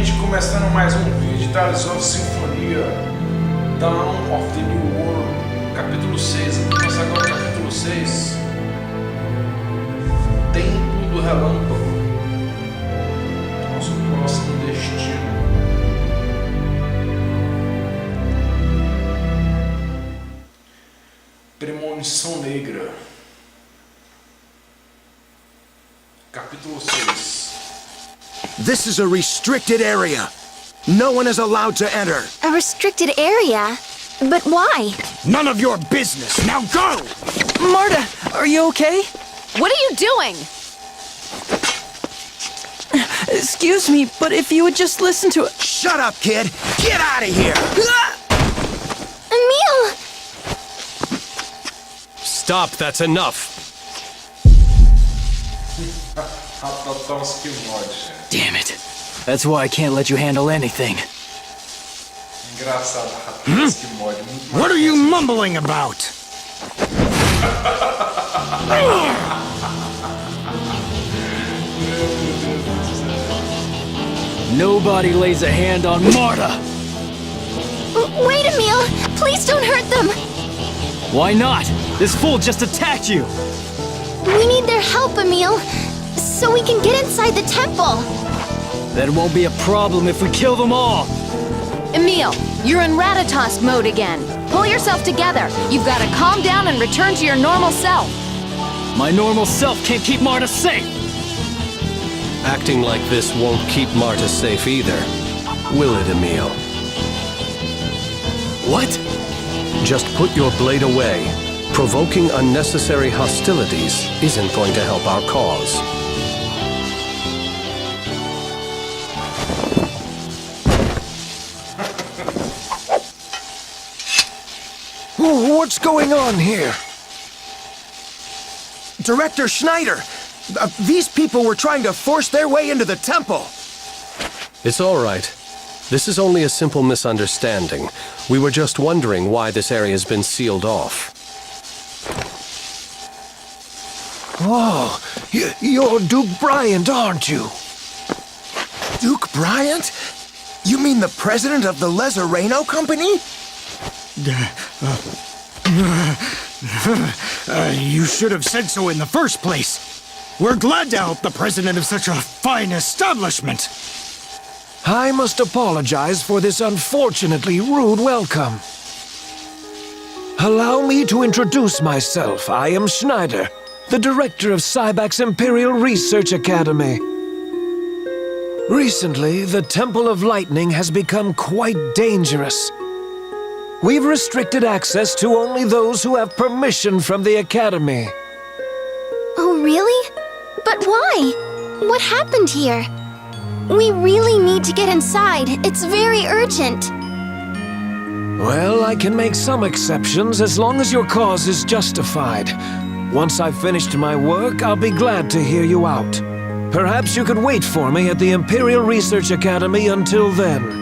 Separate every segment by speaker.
Speaker 1: gente começando mais um vídeo, atualizando Symphonia, Dawn of the New World, capítulo 6. Vamos começar agora o capítulo 6. Templo do Relâmpago. Nosso próximo destino. Premonição Negra. Capítulo 6.
Speaker 2: This is a restricted area. No one is allowed to enter.
Speaker 3: A restricted area? But why?
Speaker 2: None of your business. Now go!
Speaker 4: Marta, are you okay?
Speaker 5: What are you doing?
Speaker 4: Excuse me, but if you would just listen to it.
Speaker 2: Shut up, kid! Get out of here!
Speaker 3: Emil!
Speaker 6: Stop, that's enough.
Speaker 4: Damn it. That's why I can't let you handle anything.
Speaker 2: What are you mumbling about?
Speaker 4: Nobody lays a hand on Marta!
Speaker 3: Wait, Emil! Please don't hurt them!
Speaker 4: Why not? This fool just attacked you!
Speaker 3: We need their help, Emil, so we can get inside the temple!
Speaker 4: That won't be a problem if we kill them all!
Speaker 5: Emil, you're in Ratatosk mode again. Pull yourself together. You've got to calm down and return to your normal self.
Speaker 4: My normal self can't keep Marta safe!
Speaker 6: Acting like this won't keep Marta safe either. Will it, Emil?
Speaker 4: What?
Speaker 6: Just put your blade away. Provoking unnecessary hostilities isn't going to help our cause.
Speaker 2: What's going on here? Director Schneider! These people were trying to force their way into the temple!
Speaker 6: It's all right. This is only a simple misunderstanding. We were just wondering why this area has been sealed off.
Speaker 2: Oh, you're Duke Bryant, aren't you? Duke Bryant? You mean the president of the Lezareno Company? You should have said so in the first place. We're glad to help the president of such a fine establishment. I must apologize for this unfortunately rude welcome. Allow me to introduce myself. I am Schneider, the director of Sybak's Imperial Research Academy. Recently, the Temple of Lightning has become quite dangerous. We've restricted access to only those who have permission from the Academy.
Speaker 3: Oh, really? But why? What happened here? We really need to get inside. It's very urgent.
Speaker 2: Well, I can make some exceptions as long as your cause is justified. Once I've finished my work, I'll be glad to hear you out. Perhaps you could wait for me at the Imperial Research Academy until then.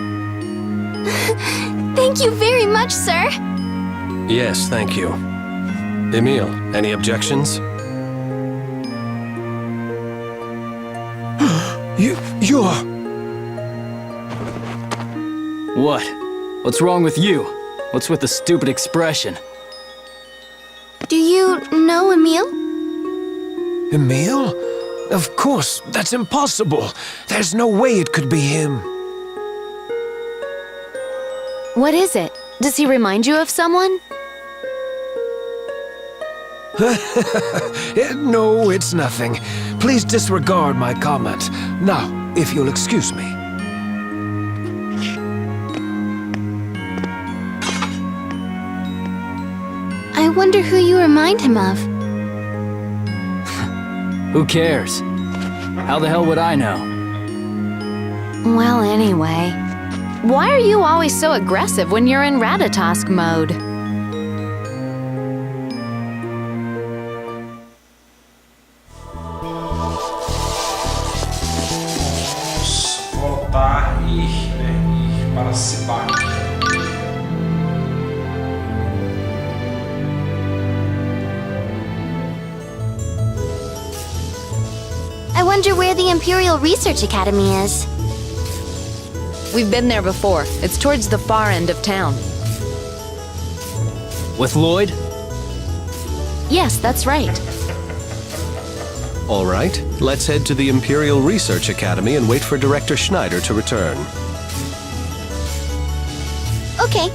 Speaker 3: Thank you very much, sir.
Speaker 6: Yes, thank you. Emil, any objections?
Speaker 2: You're...
Speaker 4: What? What's wrong with you? What's with the stupid expression?
Speaker 3: Do you know Emil?
Speaker 2: Emil? Of course, that's impossible. There's no way it could be him.
Speaker 5: What is it? Does he remind you of someone?
Speaker 2: No, it's nothing. Please disregard my comment. Now, if you'll excuse me.
Speaker 3: I wonder who you remind him of.
Speaker 4: Who cares? How the hell would I know?
Speaker 5: Well, anyway. Why are you always so aggressive when you're in Ratatosk mode?
Speaker 1: Vamos voltar e ir para Sybak.
Speaker 3: I wonder where the Imperial Research Academy is.
Speaker 5: We've been there before. It's towards the far end of town.
Speaker 4: With Lloyd?
Speaker 5: Yes, that's right.
Speaker 6: All right, let's head to the Imperial Research Academy and wait for Director Schneider to return.
Speaker 3: Okay.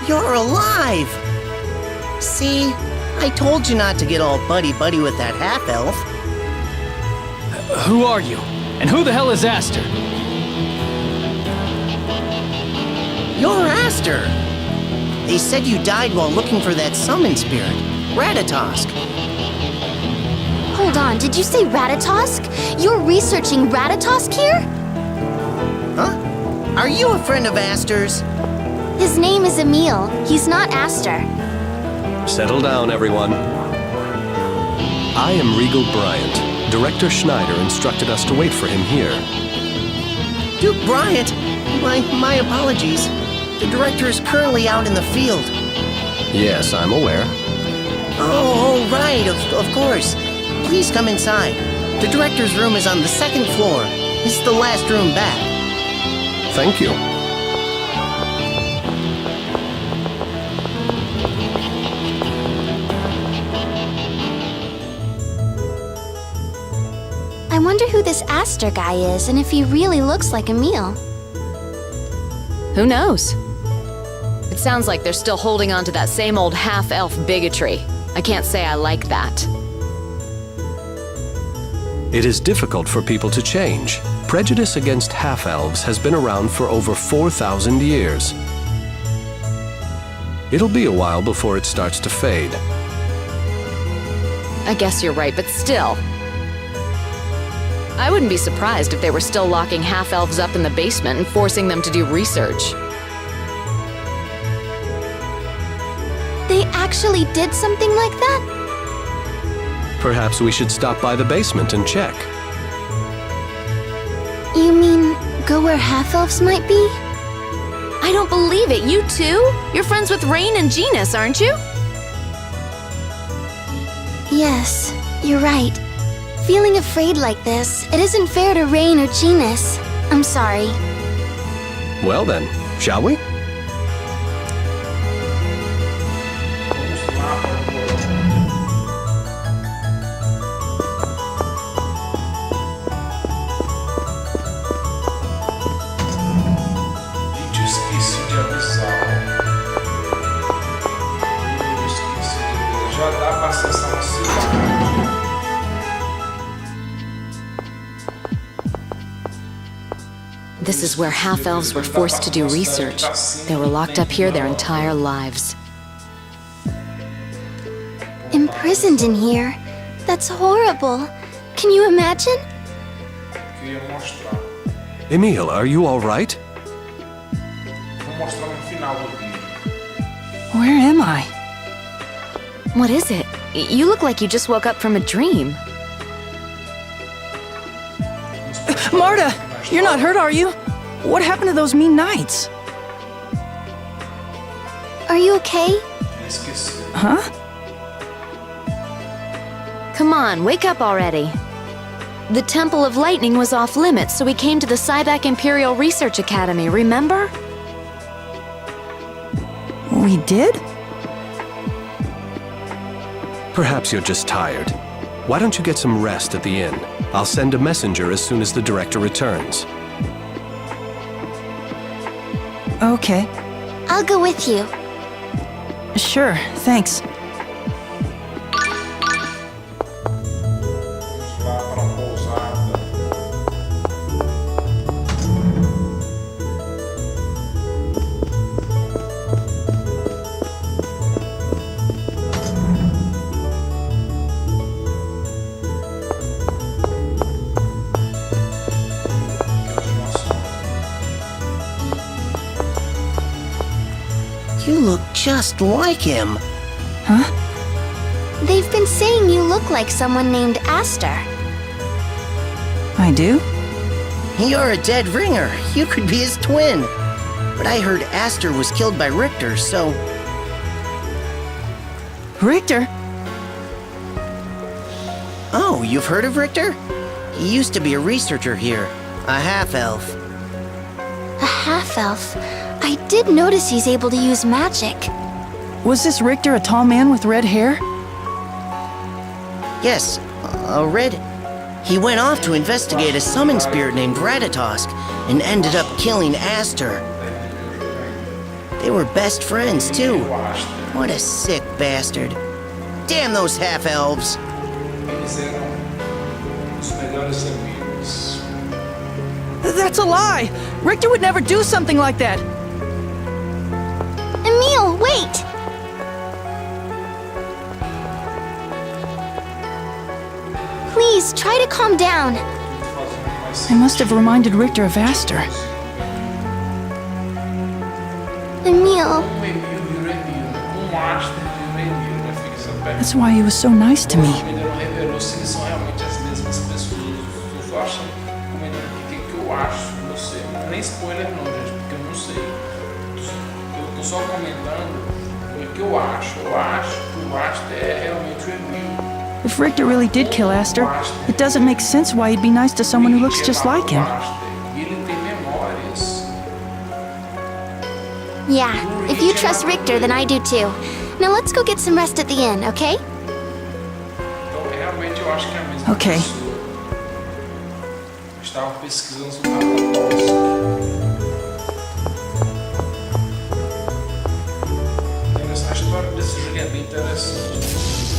Speaker 7: You're alive! See? I told you not to get all buddy-buddy with that half-elf.
Speaker 4: Who are you? And who the hell is Aster?
Speaker 7: You're Aster! They said you died while looking for that summon spirit, Ratatosk.
Speaker 3: Hold on, did you say Ratatosk? You're researching Ratatosk here?
Speaker 7: Huh? Are you a friend of Aster's?
Speaker 3: His name is Emil. He's not Aster.
Speaker 6: Settle down, everyone. I am Regal Bryant. Director Schneider instructed us to wait for him here.
Speaker 7: Duke Bryant? My apologies. The director is currently out in the field.
Speaker 6: Yes, I'm aware.
Speaker 7: Oh, right, of course. Please come inside. The director's room is on the second floor. This is the last room back.
Speaker 6: Thank you.
Speaker 3: I wonder who this Aster guy is and if he really looks like Emil.
Speaker 5: Who knows? It sounds like they're still holding on to that same old half-elf bigotry. I can't say I like that.
Speaker 6: It is difficult for people to change. Prejudice against half-elves has been around for over 4,000 years. It'll be a while before it starts to fade.
Speaker 5: I guess you're right, but still. I wouldn't be surprised if they were still locking half-elves up in the basement and forcing them to do research.
Speaker 3: They actually did something like that?
Speaker 6: Perhaps we should stop by the basement and check.
Speaker 3: You mean, go where half-elves might be?
Speaker 5: I don't believe it, you too? You're friends with Rain and Genus, aren't you?
Speaker 3: Yes, you're right. Feeling afraid like this, it isn't fair to Rain or Genus. I'm sorry.
Speaker 6: Well then, shall we?
Speaker 1: Gente, eu esqueci de avisar. Eu esqueci de... Já dá pra acessar no Sybak.
Speaker 5: This is where half-elves were forced to do research. They were locked up here their entire lives.
Speaker 3: Imprisoned in here? That's horrible. Can you imagine?
Speaker 1: Queria mostrar.
Speaker 6: Emil, are you all right?
Speaker 1: Vou mostrar no final do vídeo.
Speaker 8: Where am I?
Speaker 5: What is it? You look like you just woke up from a dream.
Speaker 8: Marta! You're not hurt, are you? What happened to those mean knights?
Speaker 3: Are you okay?
Speaker 1: Tinha esquecido.
Speaker 8: Huh?
Speaker 5: Come on, wake up already. The Temple of Lightning was off limits, so we came to the Sybak Imperial Research Academy, remember?
Speaker 8: We did?
Speaker 6: Perhaps you're just tired. Why don't you get some rest at the inn? I'll send a messenger as soon as the director returns.
Speaker 8: Okay.
Speaker 3: I'll go with you.
Speaker 8: Sure, thanks.
Speaker 1: Vamos lá para a pousada.
Speaker 7: You look just like him.
Speaker 8: Huh?
Speaker 3: They've been saying you look like someone named Aster.
Speaker 8: I do?
Speaker 7: You're a dead ringer. You could be his twin. But I heard Aster was killed by Richter, so...
Speaker 8: Richter?
Speaker 7: Oh, you've heard of Richter? He used to be a researcher here. A half-elf.
Speaker 3: A half-elf. I did notice he's able to use magic.
Speaker 8: Was this Richter a tall man with red hair?
Speaker 7: Yes, a red... He went off to investigate a summon spirit named Ratatosk and ended up killing Aster. They were best friends, too. What a sick bastard. Damn those half-elves.
Speaker 1: Eles eram os melhores amigos.
Speaker 8: That's a lie! Richter would never do something like that!
Speaker 3: Emil, wait! Please, try to calm down.
Speaker 8: I must have reminded Richter of Aster.
Speaker 3: Emil,
Speaker 1: Emil virou Emil. Aster virou Emil, né? Fica sabendo.
Speaker 8: That's why he was so nice to me.
Speaker 1: Ainda não revelou se eles são realmente as mesmas pessoas. Eu só acho comentando aqui o que eu acho, não sei. Não é nem spoiler não, gente, porque eu não sei. Eu tô só comentando o que eu acho. Eu acho que o Aster é realmente o Emil.
Speaker 8: If Richter really did kill Aster, it doesn't make sense why he'd be nice to someone who looks just like him.
Speaker 1: E ele tem memórias.
Speaker 3: yeah, if you trust Richter, then I do too. Now let's go get some rest at the inn, okay?
Speaker 1: Então, realmente eu acho que é a mesma
Speaker 8: Ok.
Speaker 1: pessoa. Eu estava pesquisando sobre Ratatosk. A história desse jogo é bem interessante.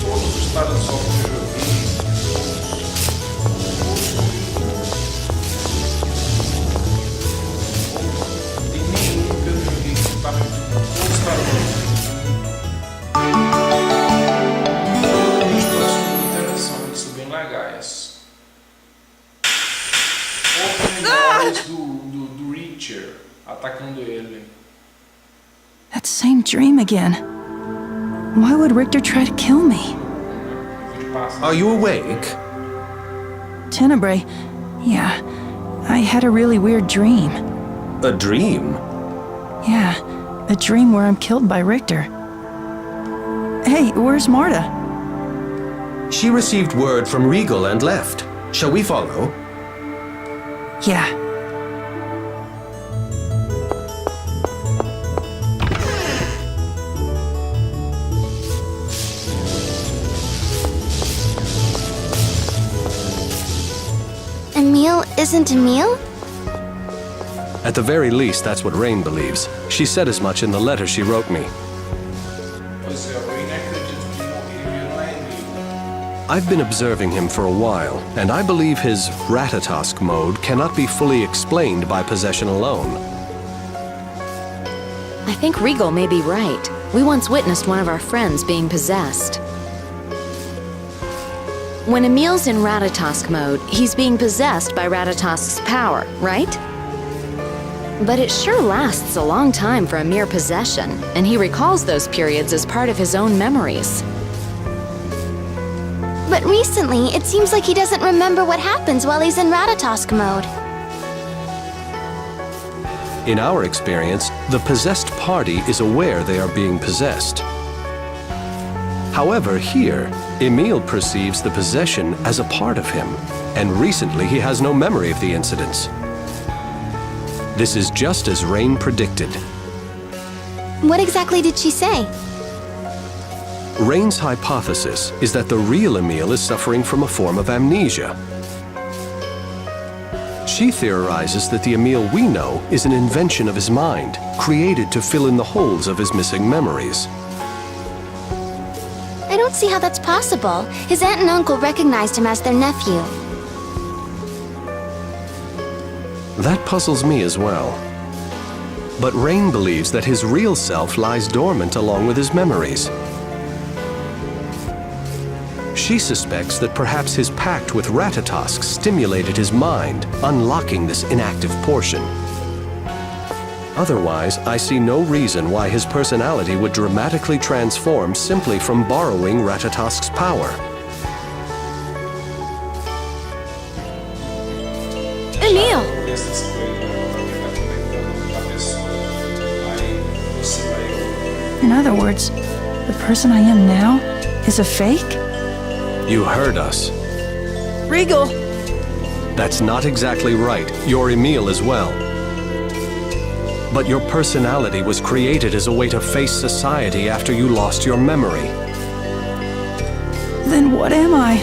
Speaker 1: Todos os Talentos que eu joguei. Tem nenhum que eu joguei que tá muito bom. Todos os Talentos. Interessantes, bem legais. Oportunidades do Reacher atacando ele.
Speaker 8: That same dream again. Why would Richter try to kill me?
Speaker 6: Are you awake?
Speaker 8: Tenebrae, yeah, I had a really weird dream.
Speaker 6: A dream?
Speaker 8: Yeah, a dream where I'm killed by Richter. Hey, where's Marta?
Speaker 6: She received word from Regal and left. Shall we follow?
Speaker 8: Yeah.
Speaker 3: Emil isn't Emil?
Speaker 6: At the very least, that's what Rain believes. She said as much in the letter she wrote me.
Speaker 1: Pois é, eu nem acredito que ele não é Emil.
Speaker 6: I've been observing him for a while, and I believe his Ratatosk mode cannot be fully explained by possession alone.
Speaker 5: I think Regal may be right. We once witnessed one of our friends being possessed. When Emil's in Ratatosk mode, he's being possessed by Ratatosk's power, right? But it sure lasts a long time for a mere possession, and he recalls those periods as part of his own memories.
Speaker 3: But recently, it seems like he doesn't remember what happens while he's in Ratatosk mode.
Speaker 6: In our experience, the possessed party is aware they are being possessed. However, here, Emil perceives the possession as a part of him, and recently he has no memory of the incidents. This is just as Rain predicted.
Speaker 3: What exactly did she say?
Speaker 6: Rain's hypothesis is that the real Emil is suffering from a form of amnesia. She theorizes that the Emil we know is an invention of his mind, created to fill in the holes of his missing memories.
Speaker 3: I don't see how that's possible. His aunt and uncle recognized him as their nephew.
Speaker 6: That puzzles me as well. But Rain believes that his real self lies dormant along with his memories. She suspects that perhaps his pact with Ratatosk stimulated his mind, unlocking this inactive portion. Otherwise, I see no reason why his personality would dramatically transform simply from borrowing Ratatosk's power.
Speaker 5: Emil!
Speaker 1: Essas coisas, tá comentando com a pessoa. Aí você vai.
Speaker 8: In other words, the person I am now is a fake?
Speaker 6: You heard us.
Speaker 8: Regal!
Speaker 6: That's not exactly right. You're Emil as well. But your personality was created as a way to face society after you lost your memory.
Speaker 8: Then what am I?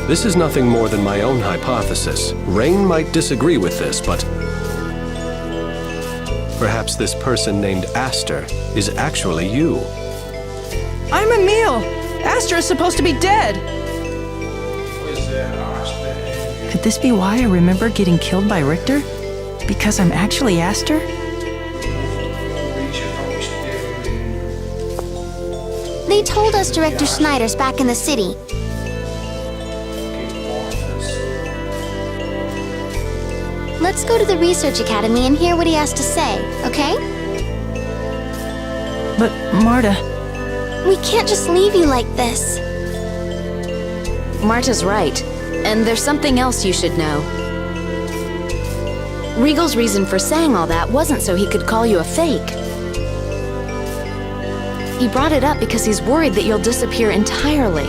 Speaker 6: This is nothing more than my own hypothesis. Rain might disagree with this, but perhaps this person named Aster is actually you.
Speaker 8: I'm Emil! Aster is supposed to be dead!
Speaker 1: Pois é, acho que
Speaker 8: Could this be why I remember getting killed by Richter? Because I'm actually Aster?
Speaker 1: o Richard tá um mistério.
Speaker 3: They told us Director Schneider's back in the city. Let's go to the Research Academy and hear what he has to say, okay?
Speaker 8: But, Marta,
Speaker 3: We can't just leave you like this.
Speaker 5: Marta's right. And there's something else you should know. Regal's reason for saying all that wasn't so he could call you a fake. He brought it up because he's worried that you'll disappear entirely.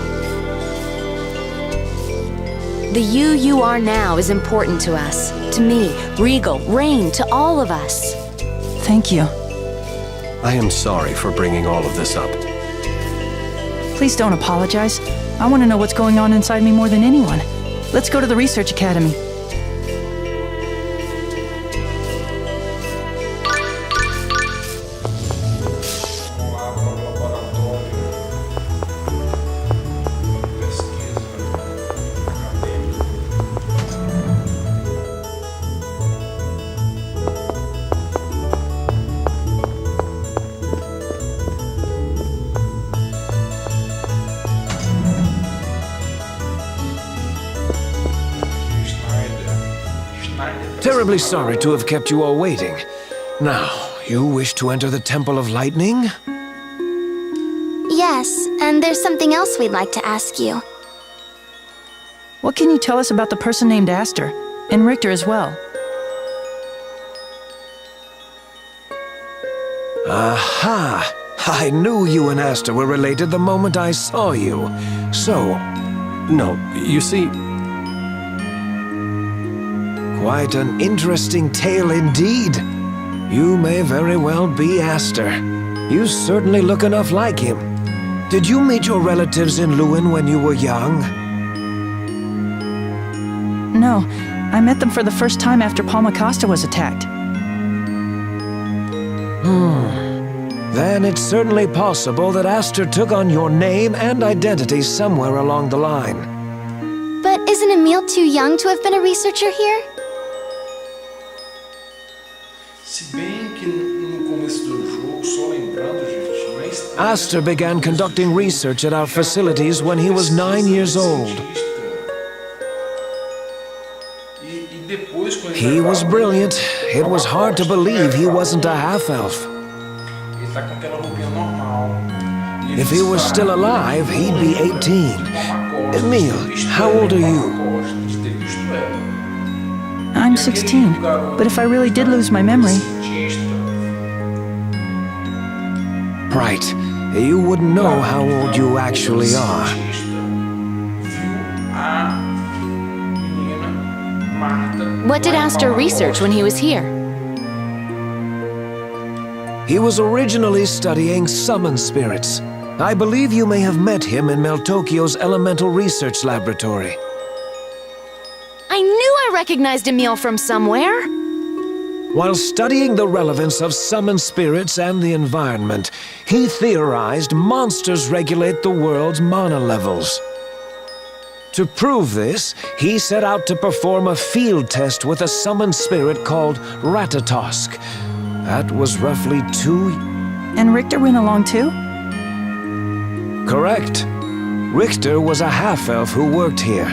Speaker 5: The you are now is important to us. To me, Regal, Rain, to all of us.
Speaker 8: thank you.
Speaker 6: I am sorry for bringing all of this up.
Speaker 8: Please don't apologize. I want to know what's going on inside me more than anyone. Let's go to the Research Academy.
Speaker 1: Vamos lá para o laboratório. Pesquisa acadêmica.
Speaker 2: Terribly sorry to have kept you all waiting. Now, you wish to enter the Temple of Lightning?
Speaker 3: Yes, and there's something else we'd like to ask you.
Speaker 8: What can you tell us about the person named Aster? And Richter as well.
Speaker 2: Aha! I knew you and Aster were related the moment I saw you. So,
Speaker 6: No, you see,
Speaker 2: quite an interesting tale indeed. You may very well be Aster. You certainly look enough like him. Did you meet your relatives in Lewin when you were young?
Speaker 8: No, I met them for the first time after Palma Costa was attacked.
Speaker 2: Then it's certainly possible that Aster took on your name and identity somewhere along the line.
Speaker 3: But isn't Emil too young to have been a researcher here?
Speaker 1: Se bem que no começo do jogo, só lembrando, gente, não é estranho.
Speaker 2: Aster began conducting research at our facilities when he was 9 years old.
Speaker 1: E depois, quando
Speaker 2: He was brilliant. It was hard to believe he wasn't a half-elf.
Speaker 1: Ele tá com aquela roupinha normal.
Speaker 2: If he was still alive, he'd be 18. Emil, how old are you?
Speaker 8: I'm 16, but if I really did lose my memory,
Speaker 2: Right. You wouldn't know how old you actually are.
Speaker 5: What did Aster research when he was here?
Speaker 2: He was originally studying summon spirits. I believe you may have met him in Meltokyo's Elemental Research Laboratory.
Speaker 5: I knew I recognized Emil from somewhere.
Speaker 2: While studying the relevance of summoned spirits and the environment, he theorized monsters regulate the world's mana levels. To prove this, he set out to perform a field test with a summoned spirit called Ratatosk. That was roughly 2...
Speaker 8: and Richter went along too?
Speaker 2: Correct. Richter was a half-elf who worked here.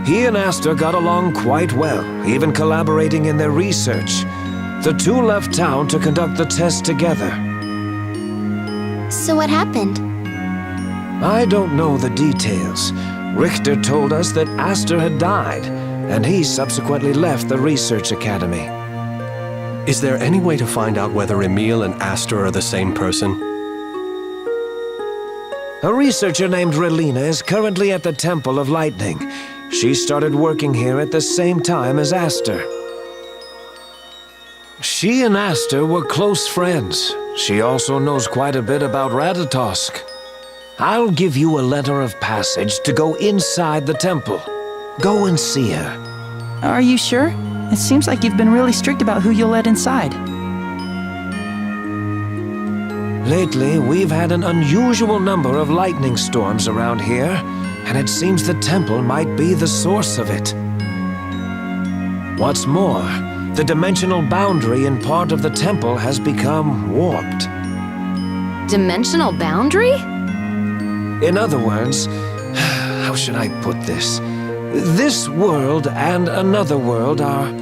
Speaker 2: He and Aster got along quite well, even collaborating in their research. The two left town to conduct the test together.
Speaker 3: So what happened?
Speaker 2: I don't know the details. Richter told us that Aster had died, and he subsequently left the research academy.
Speaker 6: Is there any way to find out whether Emil and Aster are the same person?
Speaker 2: A researcher named Relina is currently at the Temple of Lightning. She started working here at the same time as Aster. She and Aster were close friends. She also knows quite a bit about Ratatosk. I'll give you a letter of passage to go inside the temple. Go and see her.
Speaker 8: Are you sure? It seems like you've been really strict about who you'll let inside.
Speaker 2: Lately, we've had an unusual number of lightning storms around here, and it seems the temple might be the source of it. What's more, the dimensional boundary in part of the temple has become warped.
Speaker 5: Dimensional boundary?
Speaker 2: In other words, how should I put this? This world and another world are...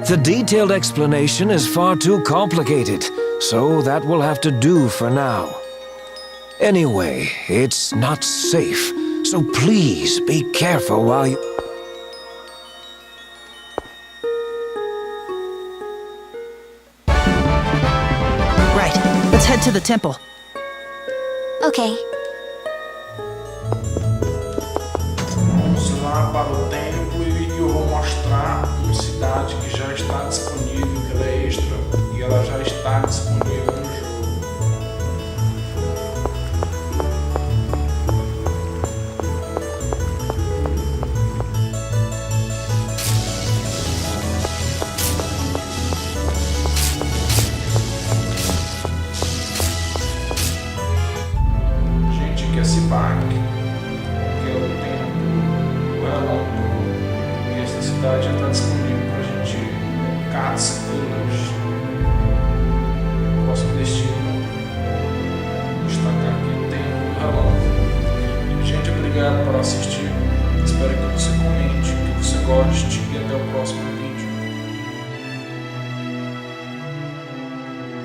Speaker 2: The detailed explanation is far too complicated, so that will have to do for now. Anyway, it's not safe, so please be careful while you...
Speaker 8: Right, let's head to the temple.
Speaker 3: Okay.
Speaker 1: Vamos lá para o templo e eu vou mostrar uma cidade que já está disponível, que ela é extra e ela já está disponível no jogo. Gente, aqui é Sybak, que é o templo, o relâmpago, e essa cidade já está disponível para a gente catskillers. Próximo destino, destacar aqui o templo do relâmpago. Gente, obrigado por assistir. Espero que você comente, que você goste.